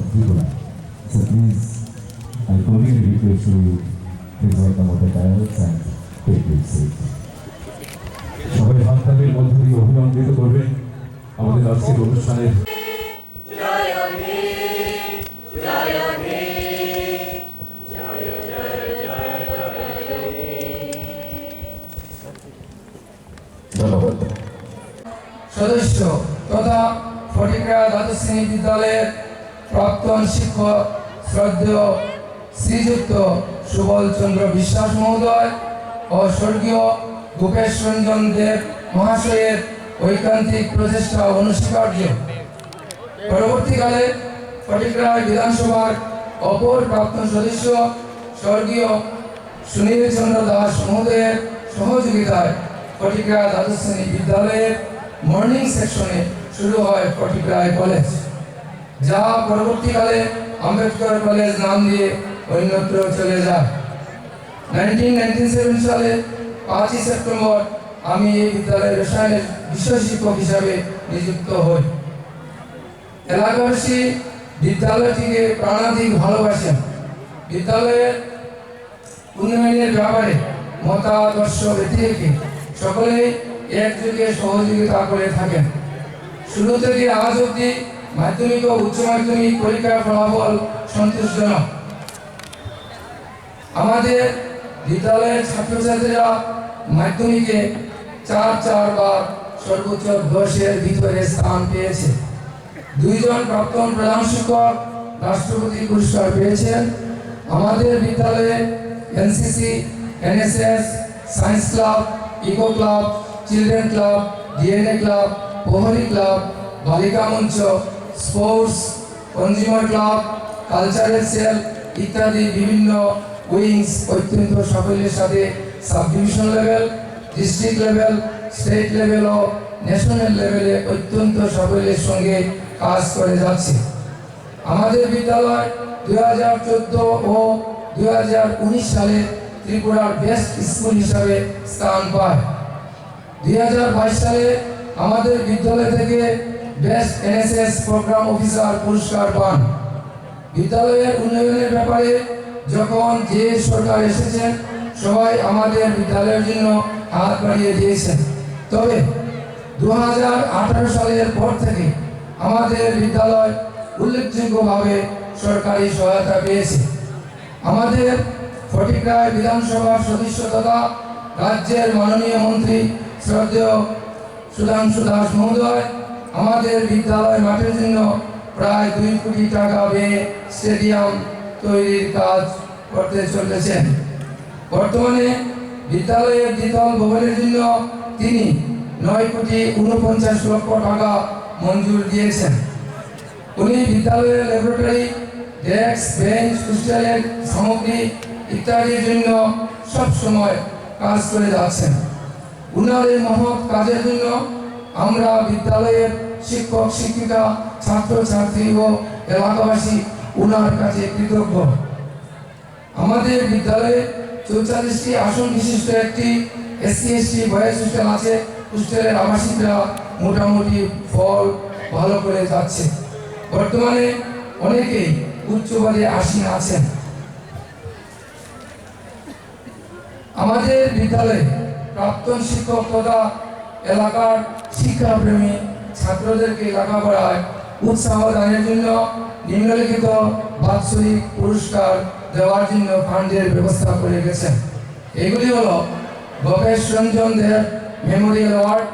Tripura. So please, I cordially request you please welcome all the dialogues and take your seat. সবাই হাততালির মধ্য দিয়ে অভিনন্দিত করবেন আমাদের আজকের অনুষ্ঠানের সদস্য তথা ফটিকরা দ্বাদশ শ্রেণী বিদ্যালয়ের প্রাক্তন শিক্ষক শ্রদ্ধেয় শ্রীযুক্ত সুবল চন্দ্র বিশ্বাস মহোদয় ও স্বর্গীয় ভূপেশ রঞ্জন দেব মহাশয়ের ঐকান্তিক প্রচেষ্টা অনস্বীকার্য। পরবর্তীকালে ফটিকরা বিধানসভার অপর প্রাক্তন সদস্য স্বর্গীয় সুনীল চন্দ্র দাস মহোদয়ের সহযোগিতায় ফটিকরা দ্বাদশ শ্রেণী বিদ্যালয়ের মর্নিং সেকশনে শুরু হয় ফটিকরা কলেজ, যা পরবর্তীকালে আম্বেদকর কলেজ নাম দিয়ে অন্যত্র চলে যায়। 1997 সালে 5 সেপ্টেম্বর আমি এই বিদ্যালয়ের রসায়নের বিষয় শিক্ষক হিসাবে নিযুক্ত হই। এলাকাবাসী বিদ্যালয়টিকে প্রাণাধিক ভালোবাসেন। বিদ্যালয়ের উন্নয়নের ব্যাপারে মতাদর্শ ব্যতিরেকে সকলেই একযোগে সহযোগিতা করে থাকেন। শুরু থেকে আজ অবধি মাধ্যমিক ও উচ্চ মাধ্যমিক পরীক্ষার ফলাফল সন্তোষজনক। আমাদের বিদ্যালয়ের ছাত্রছাত্রীরা মাধ্যমিকে 4 বার সর্বোচ্চ 10-এর ভিতরে স্থান পেয়েছে। 2 জন প্রাক্তন প্রধান শিক্ষক রাষ্ট্রপতি পুরস্কার পেয়েছেন। আমাদের বিদ্যালয়ে NCC, NSS, science club, eco club, children club, DNA club, প্রহরী ক্লাব, বালিকা মঞ্চ, sports, consumer club, cultural cell ইত্যাদি বিভিন্ন উইংস অত্যন্ত সাফল্যের সাথে sub division level, district level, state level ও ন্যাশনাল লেভেলে অত্যন্ত সাফল্যের সঙ্গে কাজ করে যাচ্ছে। আমাদের বিদ্যালয় 2014 ও 2019 সালে ত্রিপুরার বেস্ট স্কুল হিসাবে স্থান পায়। 2022 সালে আমাদের বিদ্যালয় থেকে বেস্ট এনএসএস প্রোগ্রাম অফিসার পুরস্কার পান। বিদ্যালয়ের উন্নয়নের ব্যাপারে যখন যে সরকার এসেছেন সবাই আমাদের বিদ্যালয়ের জন্য হাত বাড়িয়ে দিয়েছেন। তবে 2018 সালের পর থেকে আমাদের বিদ্যালয় উল্লেখযোগ্যভাবে সরকারি সহায়তা পেয়েছে। আমাদের ফটিকরা বিধানসভার সদস্য তথা রাজ্যের মাননীয় মন্ত্রী শ্রদ্ধেয় সুধাংশু দাস মহোদয় আমাদের বিদ্যালয় মাঠের জন্য প্রায় 2 কোটি টাকা ব্যয়ে স্টেডিয়াম তৈরির কাজ করতে চলেছেন। বর্তমানে বিদ্যালয়ের দ্বিতল ভবনের জন্য তিনি 9,49,00,000 টাকা মঞ্জুর দিয়েছেন। উনি বিদ্যালয়ের ল্যাবরেটরি, ডেস্ক, বেঞ্চ, হোস্টেলের সামগ্রী ইত্যাদির জন্য সব সময় কাজ করে যাচ্ছেন। উনার এই মহৎ কাজের জন্য আমরা বিদ্যালয়ের শিক্ষক, শিক্ষিকা, ছাত্রছাত্রী ও এলাকাবাসী উনার কাছে কৃতজ্ঞ। আমাদের বিদ্যালয়ে 44টি আসন বিশিষ্ট একটি SC/ST বয়েজ হোস্টেল আছে। হোস্টেলের আবাসিকরা মোটামুটি ফল ভালো করে যাচ্ছে। বর্তমানে অনেকেই উচ্চ পদে আসীন আছেন। আমাদের বিদ্যালয়ে প্রাক্তন শিক্ষক তথা এলাকার শিক্ষাপ্রেমী ছাত্রদেরকে লেখাপড়ায় উৎসাহ দানের জন্য নিম্নলিখিত বাৎসরিক পুরস্কার দেওয়ার জন্য ফান্ডের ব্যবস্থা করে গেছেন। এগুলি হলো ভূপেশ রঞ্জন দেব মেমোরিয়াল অ্যাওয়ার্ড,